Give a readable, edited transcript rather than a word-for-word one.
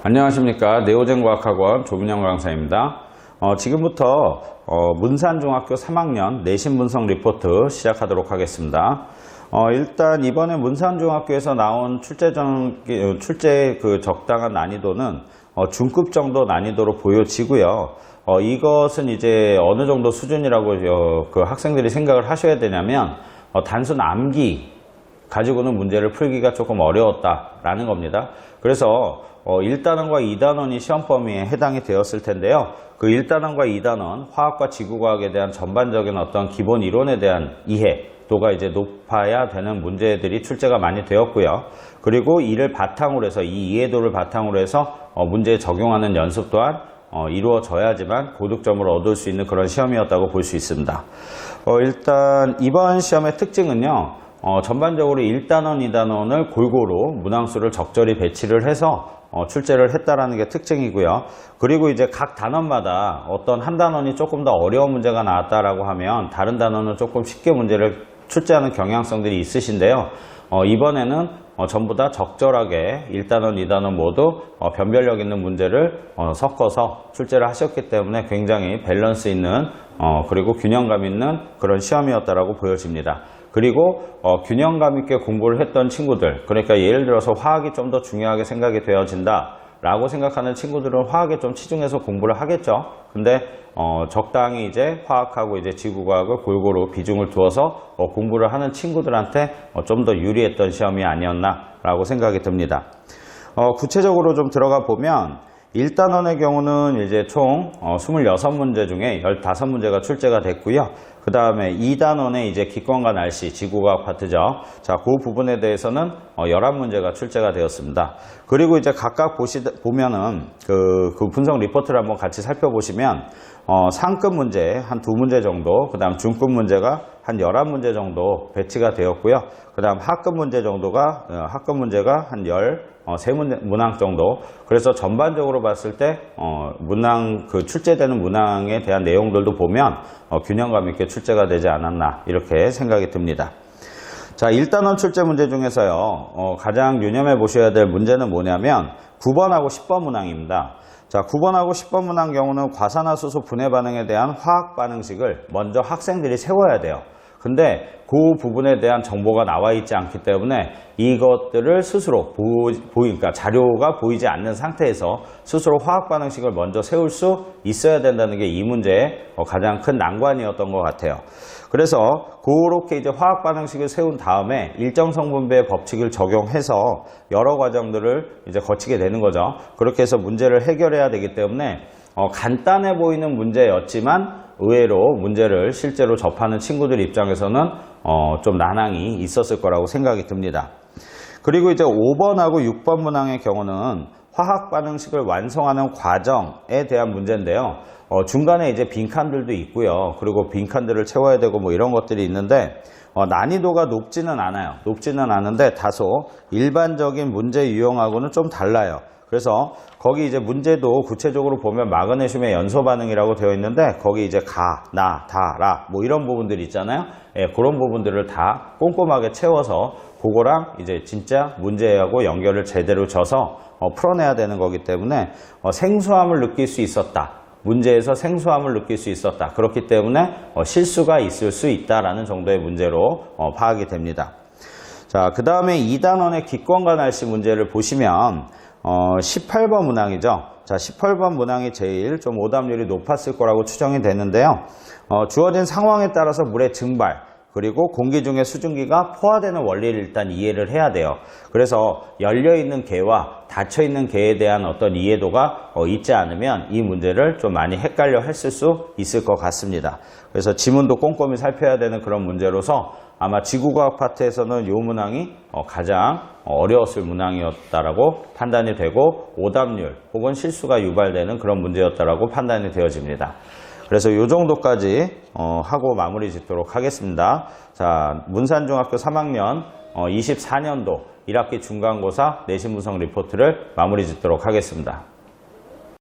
안녕하십니까. 네오젠과학학원 조민영 강사입니다. 지금부터 문산중학교 3학년 내신 분석 리포트 시작하도록 하겠습니다. 일단 이번에 문산중학교에서 나온 출제 그 적당한 난이도는 중급 정도 난이도로 보여지고요. 이것은 이제 어느 정도 수준이라고 그 학생들이 생각을 하셔야 되냐면 단순 암기 가지고는 문제를 풀기가 조금 어려웠다라는 겁니다. 그래서 1단원과 2단원이 시험 범위에 해당이 되었을 텐데요. 그 1단원과 2단원 화학과 지구과학에 대한 전반적인 어떤 기본 이론에 대한 이해도가 이제 높아야 되는 문제들이 출제가 많이 되었고요. 그리고 이를 바탕으로 해서 이 이해도를 바탕으로 해서 문제에 적용하는 연습 또한 이루어져야지만 고득점을 얻을 수 있는 그런 시험이었다고 볼 수 있습니다. 일단 이번 시험의 특징은요. 전반적으로 1단원, 2단원을 골고루 문항수를 적절히 배치를 해서 출제를 했다라는 게 특징이고요. 그리고 이제 각 단원마다 어떤 한 단원이 조금 더 어려운 문제가 나왔다라고 하면 다른 단원은 조금 쉽게 문제를 출제하는 경향성들이 있으신데요. 이번에는 전부 다 적절하게 1단원, 2단원 모두 변별력 있는 문제를 섞어서 출제를 하셨기 때문에 굉장히 밸런스 있는 그리고 균형감 있는 그런 시험이었다라고 보여집니다. 그리고 균형감 있게 공부를 했던 친구들, 그러니까 예를 들어서 화학이 좀 더 중요하게 생각이 되어진다 라고 생각하는 친구들은 화학에 좀 치중해서 공부를 하겠죠. 근데 적당히 이제 화학하고 이제 지구과학을 골고루 비중을 두어서 공부를 하는 친구들한테 좀 더 유리했던 시험이 아니었나 라고 생각이 듭니다. 구체적으로 좀 들어가 보면 1단원의 경우는 이제 총 26문제 중에 15문제가 출제가 됐고요. 그 다음에 2단원의 이제 기권과 날씨, 지구과학 파트죠. 자, 그 부분에 대해서는 11문제가 출제가 되었습니다. 그리고 이제 각각 보면은 그 분석 리포트를 한번 같이 살펴보시면 상급 문제 한 2문제 정도, 그 다음 중급 문제가 한 11문제 정도 배치가 되었고요. 그 다음 하급 문제가 한 13문제, 문항 정도. 그래서 전반적으로 봤을 때, 출제되는 문항에 대한 내용들도 보면, 균형감 있게 출제가 되지 않았나, 이렇게 생각이 듭니다. 자, 1단원 출제 문제 중에서요, 가장 유념해 보셔야 될 문제는 뭐냐면, 9번하고 10번 문항입니다. 자, 9번하고 10번 문항 경우는 과산화수소 분해 반응에 대한 화학 반응식을 먼저 학생들이 세워야 돼요. 근데 그 부분에 대한 정보가 나와 있지 않기 때문에 이것들을 스스로 그러니까 자료가 보이지 않는 상태에서 스스로 화학 반응식을 먼저 세울 수 있어야 된다는 게 이 문제의 가장 큰 난관이었던 것 같아요. 그래서 그렇게 이제 화학 반응식을 세운 다음에 일정 성분배의 법칙을 적용해서 여러 과정들을 이제 거치게 되는 거죠. 그렇게 해서 문제를 해결해야 되기 때문에 간단해 보이는 문제였지만 의외로 문제를 실제로 접하는 친구들 입장에서는 좀 난항이 있었을 거라고 생각이 듭니다. 그리고 이제 5번하고 6번 문항의 경우는 화학 반응식을 완성하는 과정에 대한 문제인데요. 중간에 이제 빈칸들도 있고요. 그리고 빈칸들을 채워야 되고 뭐 이런 것들이 있는데 난이도가 높지는 않아요. 높지는 않은데 다소 일반적인 문제 유형하고는 좀 달라요. 그래서 거기 이제 문제도 구체적으로 보면 마그네슘의 연소 반응이라고 되어 있는데 거기 이제 가, 나, 다, 라 뭐 이런 부분들이 있잖아요. 예, 그런 부분들을 다 꼼꼼하게 채워서 그거랑 이제 진짜 문제하고 연결을 제대로 져서 풀어내야 되는 거기 때문에 생소함을 느낄 수 있었다. 문제에서 생소함을 느낄 수 있었다. 그렇기 때문에 실수가 있을 수 있다라는 정도의 문제로 파악이 됩니다. 자, 그 다음에 2단원의 기권과 날씨 문제를 보시면 18번 문항이죠. 자, 18번 문항이 제일 좀 오답률이 높았을 거라고 추정이 되는데요. 주어진 상황에 따라서 물의 증발, 그리고 공기 중에 수증기가 포화되는 원리를 일단 이해를 해야 돼요. 그래서 열려있는 개와 닫혀있는 개에 대한 어떤 이해도가 있지 않으면 이 문제를 좀 많이 헷갈려 했을 수 있을 것 같습니다. 그래서 지문도 꼼꼼히 살펴야 되는 그런 문제로서 아마 지구과학 파트에서는 이 문항이 가장 어려웠을 문항이었다라고 판단이 되고 오답률 혹은 실수가 유발되는 그런 문제였다라고 판단이 되어집니다. 그래서 이 정도까지 하고 마무리 짓도록 하겠습니다. 자, 문산중학교 3학년 24년도 1학기 중간고사 내신 분석 리포트를 마무리 짓도록 하겠습니다.